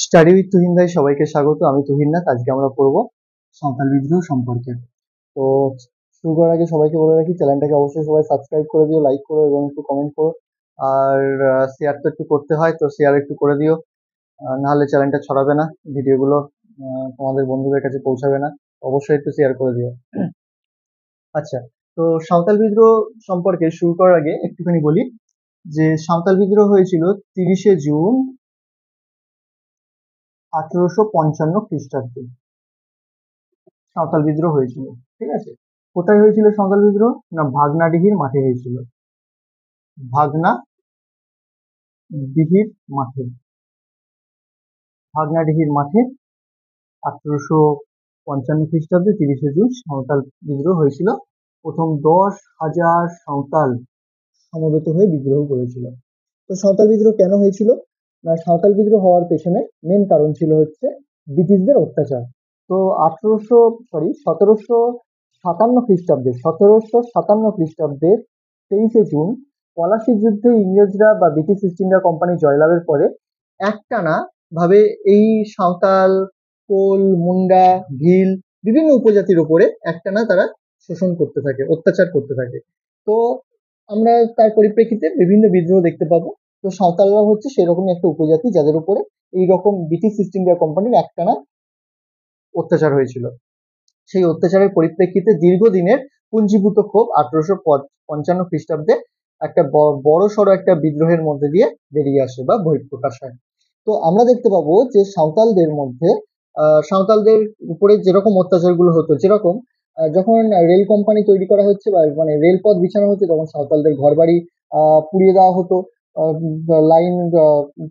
Study with Tuhin ভাই সবাইকে স্বাগত। আমি তুহিন নাথ। আজকে আমরা পড়বো সাঁওতাল বিদ্রোহ সম্পর্কে। তো শুরু করার আগে সবাইকে বলে রাখি, চ্যানেলটাকে অবশ্যই সবাই সাবস্ক্রাইব করে দিও, লাইক করো এবং একটু কমেন্ট করো। আর শেয়ার তো একটু করতে হয়, তো শেয়ার একটু করে দিও, নাহলে চ্যানেলটা ছড়াবে না, ভিডিওগুলো তোমাদের বন্ধুদের কাছে পৌঁছাবে না। অবশ্যই একটু শেয়ার করে দিও। আচ্ছা, তো সাঁওতাল বিদ্রোহ সম্পর্কে শুরু করার আগে একটুখানি বলি যে সাঁওতাল বিদ্রোহ হয়েছিল 30শে জুন 1855 খ্রিস্টাব্দে। সাঁওতাল বিদ্রোহ হয়েছিল, ঠিক আছে। কোথায় হয়েছিল সাঁওতাল বিদ্রোহ? না, ভাগনাডিহির মাঠে হয়েছিল। ভাগনাডিহির মাঠে, ভাগনাডিহির মাঠে 1855 খ্রিস্টাব্দে 30শে জুন সাঁওতাল বিদ্রোহ হয়েছিল। প্রথম 10,000 সাঁওতাল সমবেত হয়ে বিদ্রোহ করেছিল। তো সাঁওতাল বিদ্রোহ কেন হয়েছিল? না, সাঁওতাল বিদ্রোহ হওয়ার পেছনে মেন কারণ ছিল হচ্ছে ব্রিটিশদের অত্যাচার। তো 1757 খ্রিস্টাব্দে 23শে জুন পলাশির যুদ্ধে ইংরেজরা বা ব্রিটিশ ইস্ট ইন্ডিয়া কোম্পানি জয়লাভের পরে একটানা ভাবে এই সাঁওতাল, কোল, মুন্ডা, ভিল বিভিন্ন উপজাতির উপরে একটানা তারা শোষণ করতে থাকে, অত্যাচার করতে থাকে। তো আমরা তার পরিপ্রেক্ষিতে বিভিন্ন বিদ্রোহ দেখতে পাবো। তো সাঁওতালরা হচ্ছে সেরকমই একটা উপজাতি যাদের উপরে এইরকম ব্রিটিশ ইস্ট ইন্ডিয়া কোম্পানির একটানা অত্যাচার হয়েছিল। সেই অত্যাচারের পরিপ্রেক্ষিতে দীর্ঘদিনের পুঞ্জীভূত ক্ষোভ 1855 খ্রিস্টাব্দে একটা বড় সড়ো একটা বিদ্রোহের মধ্যে দিয়ে বেরিয়ে আসে বা বহিঃপ্রকাশ হয়। তো আমরা দেখতে পাবো যে সাঁওতালদের মধ্যে সাঁওতালদের উপরে যেরকম অত্যাচারগুলো হতো, যেরকম যখন রেল কোম্পানি তৈরি করা হচ্ছে বা মানে রেলপথ বিছানো হচ্ছে, তখন সাঁওতালদের ঘরবাড়ি পুড়িয়ে দেওয়া হতো। লাইন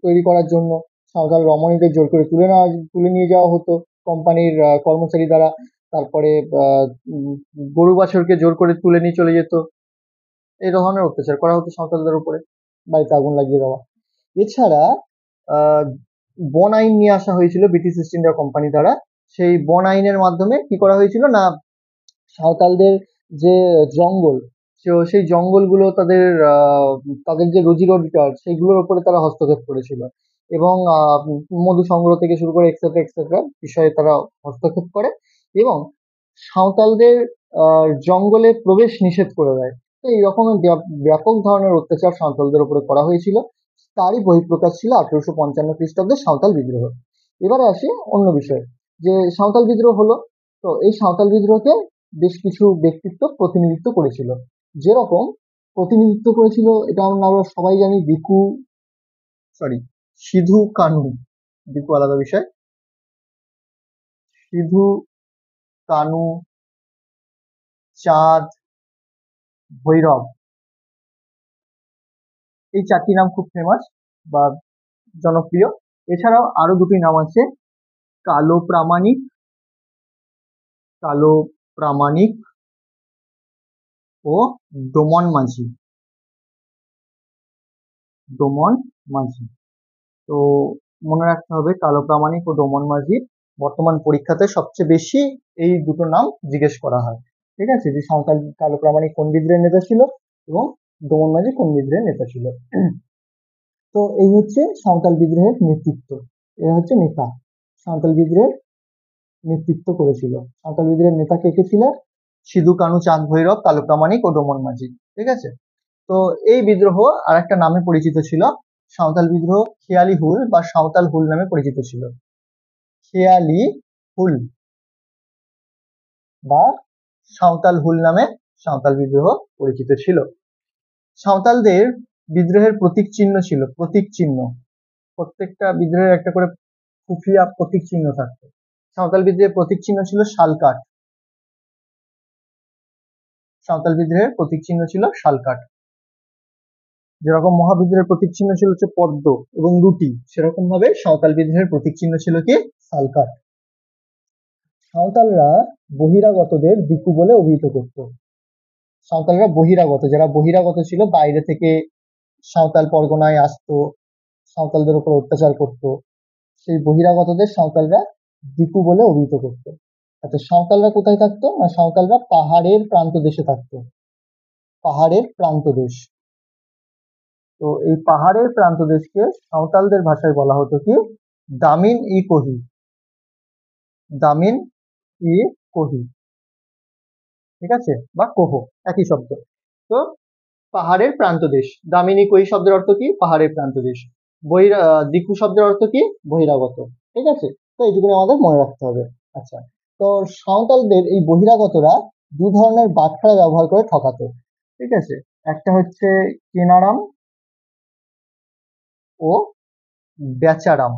তৈরি করার জন্য সাঁওতাল রমণীদের জোর করে তুলে নিয়ে যাওয়া হতো কোম্পানির কর্মচারী দ্বারা। তারপরে গরু বাছুরকে জোর করে তুলে নিয়ে চলে যেত। এই ধরনের অত্যাচার করা হতো সাঁওতালদের উপরে, বাড়িতে আগুন লাগিয়ে দেওয়া। এছাড়া আহ বন আইন নিয়ে আসা হয়েছিল ব্রিটিশ ইস্ট ইন্ডিয়া কোম্পানি দ্বারা। সেই বন আইনের মাধ্যমে কি করা হয়েছিল না, সাঁওতালদের যে জঙ্গল, সেই জঙ্গলগুলো তাদের যে রুজি রোজগার সেইগুলোর উপরে তারা হস্তক্ষেপ করেছিল এবং মধু সংগ্রহ থেকে শুরু করে এক্সেট্রা এক্সেট্রা বিষয়ে তারা হস্তক্ষেপ করে এবং সাঁওতালদের জঙ্গলে প্রবেশ নিষেধ করে দেয়। তো এইরকম ব্যাপক ধরনের অত্যাচার সাঁওতালদের উপরে করা হয়েছিল। তারই বহিঃপ্রকাশ ছিল 1855 খ্রিস্টাব্দে সাঁওতাল বিদ্রোহ। এবারে আসি অন্য বিষয়ে, যে সাঁওতাল বিদ্রোহ হলো, তো এই সাঁওতাল বিদ্রোহকে বেশ কিছু ব্যক্তিত্ব প্রতিনিধিত্ব করেছিল। যেরকম প্রতিনিধিত্ব করেছিল, এটা আমরা সবাই জানি, সিধু কানু। দিকু আলাদা বিষয়। সিধু কানু, চাঁদ, ভৈরব, এই চারটি নাম খুব ফেমাস বা জনপ্রিয়। এছাড়াও আরো দুটি নাম আছে, কালো প্রামাণিক, কালো প্রামাণিক ও ডোমন মাঝি। ডোমন মাঝি, তো মনে রাখতে হবে কালো প্রামাণিক ও ডোমন মাঝি। বর্তমান পরীক্ষাতে সবচেয়ে বেশি এই দুটো নাম জিজ্ঞেস করা হয়, ঠিক আছে, যে সাঁওতাল কালো প্রামাণিক কোন বিদ্রোহের নেতা ছিল এবং ডোমন মাঝি কোন বিদ্রোহের নেতা ছিল। তো এই হচ্ছে সাঁওতাল বিদ্রোহের নেতৃত্ব, এরা হচ্ছে নেতা। সাঁওতাল বিদ্রোহের নেতৃত্ব করেছিল। সাঁওতাল বিদ্রোহের নেতা কে কে ছিল? সিধু কানু, চাঁদ ভৈরব, কালো প্রামাণিক ও ডোমন মাঝি, ঠিক আছে। তো এই বিদ্রোহ আর একটা নামে পরিচিত ছিল, সাঁওতাল বিদ্রোহ খেয়ালি হুল বা সাঁওতাল হুল নামে পরিচিত ছিল। খেয়ালি হুল বা সাঁওতাল হুল নামে সাঁওতাল বিদ্রোহ পরিচিত ছিল। সাঁওতালদের বিদ্রোহের প্রতীক চিহ্ন ছিল, প্রতীক চিহ্ন, প্রত্যেকটা বিদ্রোহের একটা করে খুফিয়া প্রতীক চিহ্ন থাকতো। সাঁওতাল বিদ্রোহের প্রতীক চিহ্ন ছিল শালকাঠ। সাঁওতাল বিদ্রোহের প্রতীক চিহ্ন ছিল শালকাঠ। যেরকম মহাবিদ্রোহের প্রতীক চিহ্ন ছিল হচ্ছে পদ্ম এবং রুটি, সেরকম ভাবে সাঁওতাল বিদ্রোহের প্রতীক চিহ্ন ছিল কি? শালকাঠ। সাঁওতালরা বহিরাগতদের দিকু বলে অভিহিত করত। সাঁওতালরা বহিরাগত, যারা বহিরাগত ছিল, বাইরে থেকে সাঁওতাল পরগনায় আসতো, সাঁওতালদের উপর অত্যাচার করত, সেই বহিরাগতদের সাঁওতালরা দিকু বলে অভিহিত করত। আচ্ছা, সাঁওতালরা কোথায় থাকতো? না, সাঁওতালরা পাহাড়ের প্রান্ত দেশে থাকতো। পাহাড়ের প্রান্ত দেশ। তো এই পাহাড়ের প্রান্ত দেশকে সাঁওতালদের ভাষায় বলা হতো কি? দামিন ই কোহি, দামিন ই কোহি, ঠিক আছে, বা কোহ, একই শব্দ। তো পাহাড়ের প্রান্তদেশ, দামিনী কোহি শব্দের অর্থ কি? পাহাড়ের প্রান্তদেশ। দিকু শব্দের অর্থ কি? বহিরাগত, ঠিক আছে। তো এইটুকুনি আমাদের মনে রাখতে হবে। আচ্ছা, তো সাঁওতালদের এই বহিরাগতরা দু ধরনের বাটখারা ব্যবহার করে ঠকাতো, ঠিক আছে। একটা হচ্ছে কেনারাম ও বেচারাম।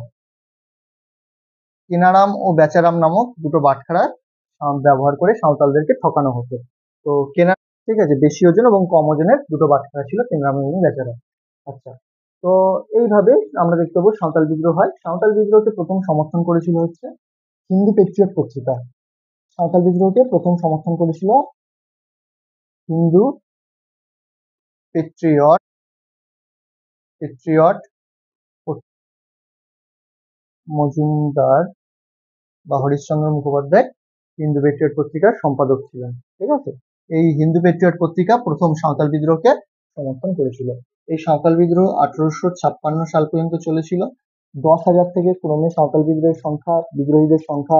কেনারাম ও বেচারাম নামক দুটো বাটখারা ব্যবহার করে সাঁওতালদেরকে ঠকানো হতো। তো কেনা, ঠিক আছে, বেশি ওজন এবং কম ওজনের দুটো বাটখারা ছিল, কেনারাম এবং বেচারাম। আচ্ছা, তো এইভাবে আমরা দেখতে পাবো সাঁওতাল বিদ্রোহ হয়। সাঁওতাল বিদ্রোহকে প্রথম সমর্থন করেছিল হচ্ছে হিন্দু পেট্রিয়ট পত্রিকা। সাঁওতাল বিদ্রোহকে প্রথম সমর্থন করেছিল হিন্দু পেট্রিয়ট পেট্রিয়ট মজুমদার বা হরিশ্চন্দ্র মুখোপাধ্যায় হিন্দু পেট্রিয়ট পত্রিকার সম্পাদক ছিলেন, ঠিক আছে। এই হিন্দু পেট্রিয়ট পত্রিকা প্রথম সাঁওতাল বিদ্রোহকে সমর্থন করেছিল। এই সাঁওতাল বিদ্রোহ 1856 সাল পর্যন্ত চলেছিল। 10,000 থেকে ক্রমে সাঁওতাল বিদ্রোহীদের সংখ্যা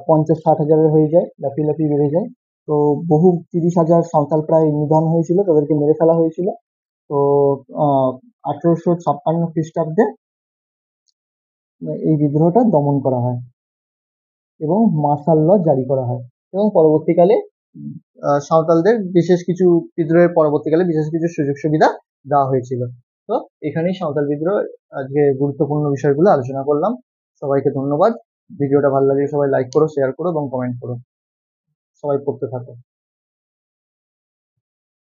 50-60 হাজারের হয়ে যায়, লাফিয়ে লাফিয়ে বেড়ে যায়। তো বহু 30,000 সাঁওতাল প্রায় নিধন হয়েছিল, তাদেরকে মেরে ফেলা হয়েছিল। তো 1856 খ্রিস্টাব্দে এই বিদ্রোহটা দমন করা হয় এবং মার্শাল ল জারি করা হয়। এবং পরবর্তীকালে সাঁওতালদের বিশেষ কিছু বিদ্রোহের পরবর্তীকালে বিশেষ কিছু সুযোগ সুবিধা দেওয়া হয়েছিল। তো এখানেই সাঁওতাল বিদ্রোহ আজকে গুরুত্বপূর্ণ বিষয়গুলো আলোচনা করলাম। সবাইকে ধন্যবাদ। ভিডিওটা ভালো লাগলে সবাই লাইক করো, শেয়ার করো এবং কমেন্ট করো। সবাই পড়তে থাকো।